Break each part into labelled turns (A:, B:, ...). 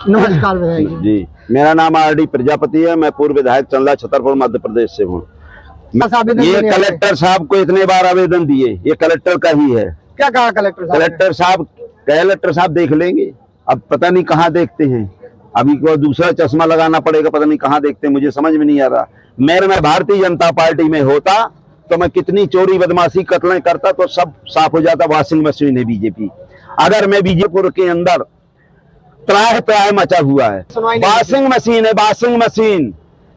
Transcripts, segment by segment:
A: नमस्कार विधायक
B: जी, मेरा नाम आरडी प्रजापति है। मैं पूर्व विधायक चंदला छतरपुर मध्य प्रदेश से हूँ। ये कलेक्टर साहब को इतने बार आवेदन दिए, ये कलेक्टर का ही है।
A: क्या कहा कलेक्टर साहब?
B: कलेक्टर साहब देख लेंगे। अब पता नहीं कहाँ देखते हैं, अभी को दूसरा चश्मा लगाना पड़ेगा, पता नहीं कहाँ देखते हैं, मुझे समझ में नहीं आ रहा। मैं भारतीय जनता पार्टी में होता तो मैं कितनी चोरी बदमाशी कत्लें करता तो सब साफ हो जाता। वॉशिंग मशीन है बीजेपी। अगर मैं बीजेपुर के अंदर त्राह मचा हुआ है, वॉशिंग मशीन है, वॉशिंग मशीन।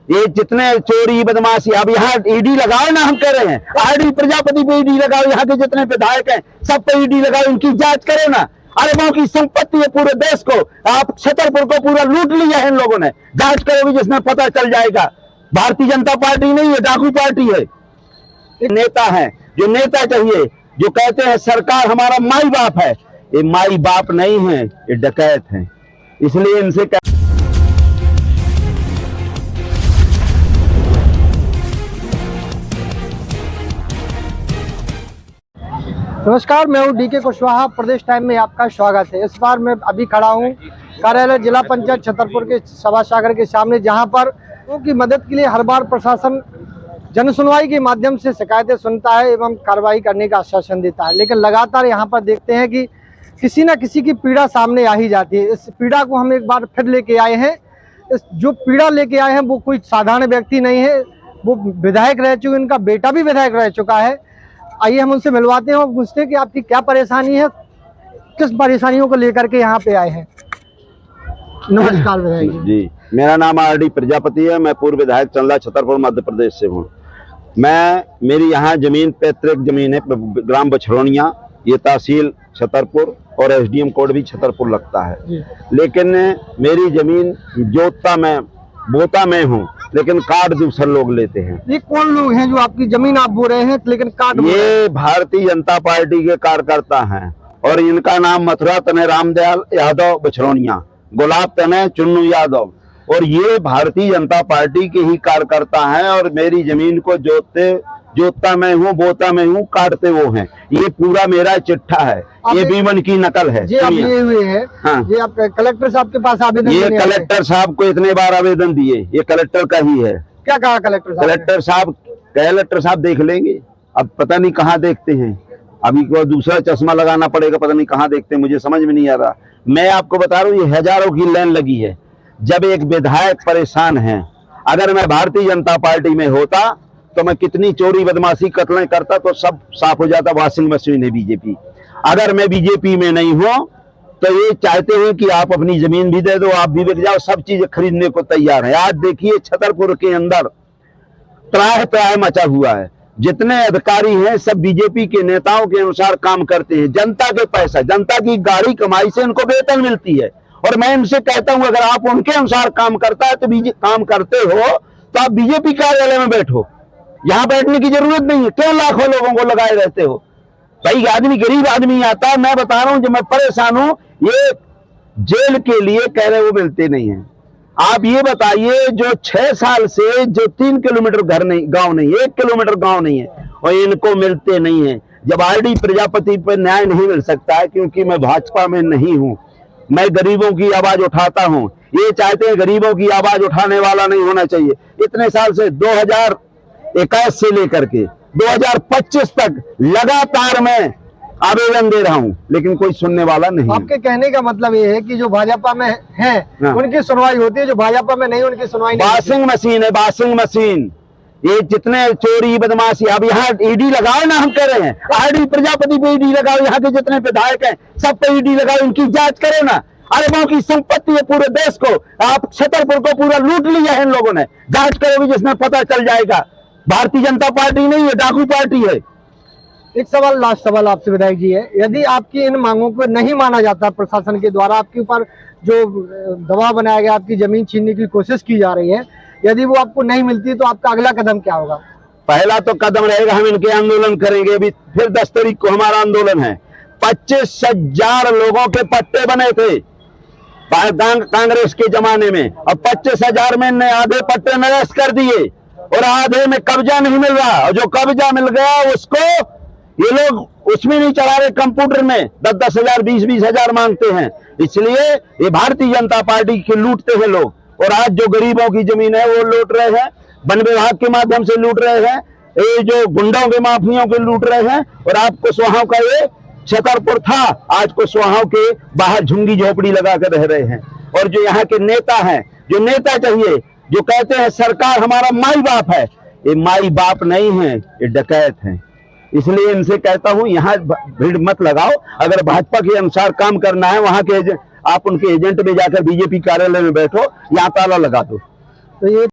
B: ये जितने चोरी बदमाशी, अब यहाँ ईडी लगाओ ना, हम कह रहे हैं आरडी प्रजापति पे ईडी लगाओ, यहाँ के जितने विधायक हैं सब पे ईडी लगाओ, इनकी जांच करो ना। अरबों की संपत्ति है पूरे देश को, आप छतरपुर को पूरा लूट लिया है इन लोगों ने। जांच करोगे जिसमें पता चल जाएगा। भारतीय जनता पार्टी नहीं है, डाकू पार्टी है। नेता है जो नेता चाहिए, जो कहते हैं सरकार हमारा माई बाप है, ये माई बाप नहीं है, ये डकैत है। इसलिए इनसे
A: नमस्कार, मैं हूं डीके कुशवाहा। प्रदेश टाइम में आपका स्वागत है। इस बार मैं अभी खड़ा हूं कार्यालय जिला पंचायत छतरपुर के सभा सागर के सामने, जहां पर लोगों की मदद के लिए हर बार प्रशासन जनसुनवाई के माध्यम से शिकायतें सुनता है एवं कार्रवाई करने का आश्वासन देता है। लेकिन लगातार यहां पर देखते हैं कि किसी न किसी की पीड़ा सामने आ ही जाती है। इस पीड़ा को हम एक बार फिर लेके आए हैं। इस जो पीड़ा लेके आए हैं वो कोई साधारण व्यक्ति नहीं है, वो विधायक रह चुके, इनका बेटा भी विधायक रह चुका है। आइए हम उनसे मिलवाते हैं और पूछते हैं कि आपकी क्या परेशानी है, किस परेशानियों को लेकर के यहाँ पे आए हैं। नमस्कार विधायक
B: जी, मेरा नाम आरडी प्रजापति है। मैं पूर्व विधायक चंदला छतरपुर मध्य प्रदेश से हूँ। मेरी यहाँ जमीन पैतृक जमीन है, ग्राम बछरौनिया, ये तहसील छतरपुर और एसडीएम कोड भी छतरपुर लगता है। लेकिन मेरी जमीन बोता में हूँ, लेकिन कार्ड दूसरे लोग लेते हैं।
A: ये कौन लोग हैं जो आपकी जमीन आप बो रहे हैं लेकिन कार्ड?
B: ये भारतीय जनता पार्टी के कार्यकर्ता हैं और इनका नाम मथुरा तने रामदयाल यादव बछरौनिया, गुलाब तने चुन्नू यादव, और ये भारतीय जनता पार्टी के ही कार्यकर्ता हैं। और मेरी जमीन को जोतता मैं हूँ, बोता मैं हूँ, काटते वो हैं। ये पूरा मेरा चिट्ठा है, ये B1 की नकल है।
A: ये आप लिए हुए हैं? हाँ। ये आप कलेक्टर साहब के पास आवेदन?
B: ये कलेक्टर साहब को इतने बार आवेदन दिए, ये कलेक्टर का ही है।
A: क्या कहा कलेक्टर साहब? कलेक्टर साहब देख लेंगे। अब पता नहीं कहाँ देखते हैं, अभी को दूसरा चश्मा लगाना पड़ेगा, पता नहीं कहाँ देखते हैं, मुझे समझ में नहीं आ रहा। मैं आपको बता रहा हूँ, ये हजारों की लाइन लगी है। जब एक विधायक परेशान है, अगर मैं भारतीय जनता पार्टी में होता तो मैं कितनी चोरी बदमाशी कत्लें करता तो सब साफ हो जाता। वॉशिंग मशीन है बीजेपी। अगर मैं बीजेपी में नहीं हूं तो ये चाहते हैं कि आप अपनी जमीन भी दे दो, आप भी बिक जाओ, सब चीजें खरीदने को तैयार है। आज देखिए छतरपुर के अंदर त्राह मचा हुआ है। जितने अधिकारी हैं सब बीजेपी के नेताओं के अनुसार काम करते हैं। जनता के पैसा, जनता की गाड़ी कमाई से इनको वेतन मिलती है। और मैं इनसे कहता हूं, अगर आप उनके अनुसार काम करते हो तो आप बीजेपी कार्यालय में बैठो, यहाँ बैठने की जरूरत नहीं है। क्यों लाखों लोगों को लगाए रहते हो? भाई आदमी, गरीब आदमी आता है, मैं बता रहा हूँ, जो मैं परेशान हूँ, ये जेल के लिए कह रहे वो मिलते नहीं है। आप ये बताइए, जो 6 साल से जो 3 किलोमीटर गांव नहीं, 1 किलोमीटर गांव नहीं है, और इनको मिलते नहीं है। जब आरडी प्रजापति पर न्याय नहीं मिल सकता है, क्योंकि मैं भाजपा में नहीं हूँ, मैं गरीबों की आवाज उठाता हूँ। ये चाहते हैं गरीबों की आवाज उठाने वाला नहीं होना चाहिए। इतने साल से 2021 से लेकर के 2025 तक लगातार मैं आवेदन दे रहा हूं, लेकिन कोई सुनने वाला नहीं। आपके कहने का मतलब ये है कि जो भाजपा में हैं उनकी सुनवाई होती है, जो भाजपा में नहीं उनकी सुनवाई नहीं।
B: वॉशिंग मशीन है, वॉशिंग मशीन। ये जितने चोरी बदमाशी, अब यहाँ ईडी लगाओ ना, हम कह रहे हैं आरडी प्रजापति पे ईडी लगाओ, यहाँ के जितने विधायक हैं सब पे ईडी लगाओ, इनकी जांच करो ना। अरबों की संपत्ति है पूरे देश को, आप छतरपुर को पूरा लूट लिया है इन लोगों ने। जांच करोगे जिसमें पता चल जाएगा। भारतीय जनता पार्टी नहीं है, डाकू पार्टी है।
A: एक सवाल, लास्ट सवाल आपसे विधायक जी है, यदि आपकी इन मांगों को नहीं माना जाता प्रशासन के द्वारा, आपके ऊपर जो दबाव बनाया गया, आपकी जमीन छीनने की कोशिश की जा रही है, यदि वो आपको नहीं मिलती तो आपका अगला कदम क्या होगा?
B: पहला तो कदम रहेगा, हम इनके आंदोलन करेंगे। अभी फिर 10 तारीख को हमारा आंदोलन है। 25,000 लोगों के पट्टे बने थे कांग्रेस के जमाने में, और 25,000 में ने आधे पट्टे निरस्त कर दिए और आधे में कब्जा नहीं मिल रहा, और जो कब्जा मिल गया उसको ये लोग उसमें नहीं चला रहे, कंप्यूटर में 10-10 हजार 20-20 हजार मांगते हैं। इसलिए ये भारतीय जनता पार्टी के लूटते हैं लोग। और आज जो गरीबों की जमीन है वो लूट रहे हैं, वन विभाग के माध्यम से लूट रहे हैं, ये जो गुंडों के माफियों के लूट रहे हैं। और आप कुशवाहा का ये छतरपुर था, आज कुशवाहा के बाहर झुंगी झोपड़ी लगा कर रह रहे हैं। और जो यहाँ के नेता हैं, जो नेता चाहिए, जो कहते हैं सरकार हमारा माई बाप है, ये माई बाप नहीं है, ये डकैत हैं। इसलिए इनसे कहता हूं यहाँ भीड़ मत लगाओ। अगर भाजपा के अनुसार काम करना है, वहां के आप उनके एजेंट में जाकर बीजेपी कार्यालय में बैठो, यहाँ ताला लगा दो।
C: तो ये